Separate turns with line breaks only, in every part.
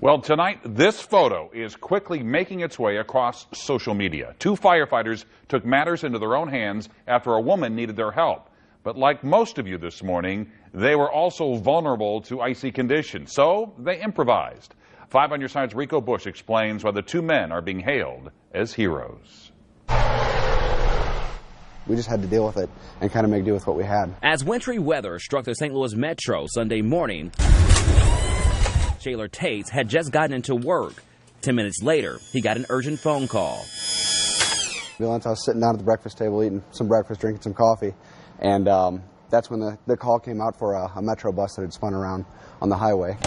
Well, tonight, this photo is quickly making its way across social media. Two firefighters took matters into their own hands after a woman needed their help. But like most of you this morning, they were also vulnerable to icy conditions, so they improvised. 5 on Your Side's Rico Bush explains why the two men are being hailed as heroes.
We just had to deal with it and kind of make do with what we had.
As wintry weather struck the St. Louis Metro Sunday morning, Shaylor Tates had just gotten into work. 10 minutes later, he got an urgent phone call.
I was sitting down at the breakfast table eating some breakfast, drinking some coffee, and that's when the call came out for a Metro bus that had spun around on the highway.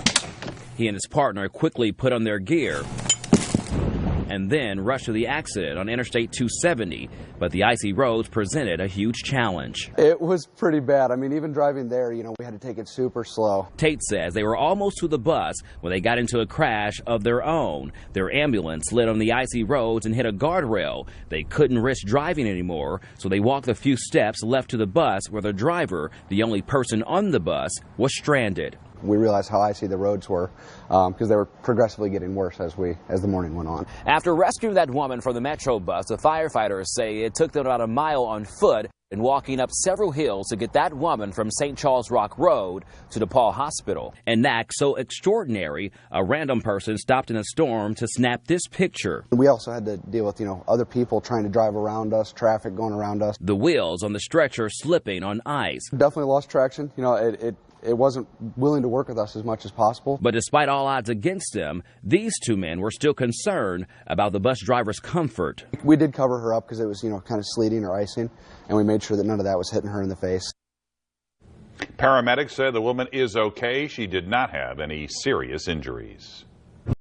He and his partner quickly put on their gear and then rushed to the accident on Interstate 270, but the icy roads presented a huge challenge.
It was pretty bad. I mean, even driving there, we had to take it super slow.
Tate says they were almost to the bus when they got into a crash of their own. Their ambulance slid on the icy roads and hit a guardrail. They couldn't risk driving anymore, so they walked the few steps left to the bus where the driver, the only person on the bus, was stranded.
We realized how icy the roads were because they were progressively getting worse as the morning went on.
After rescuing that woman from the Metro bus, the firefighters say it took them about a mile on foot and walking up several hills to get that woman from St. Charles Rock Road to DePaul Hospital. An act so extraordinary, a random person stopped in a storm to snap this picture.
We also had to deal with, other people trying to drive around us, traffic going around us.
The wheels on the stretcher slipping on ice.
Definitely lost traction. It wasn't willing to work with us as much as possible.
But despite all odds against them, these two men were still concerned about the bus driver's comfort.
We did cover her up because it was, kind of sleeting or icing, and we made sure that none of that was hitting her in the face.
Paramedics said the woman is okay. She did not have any serious injuries.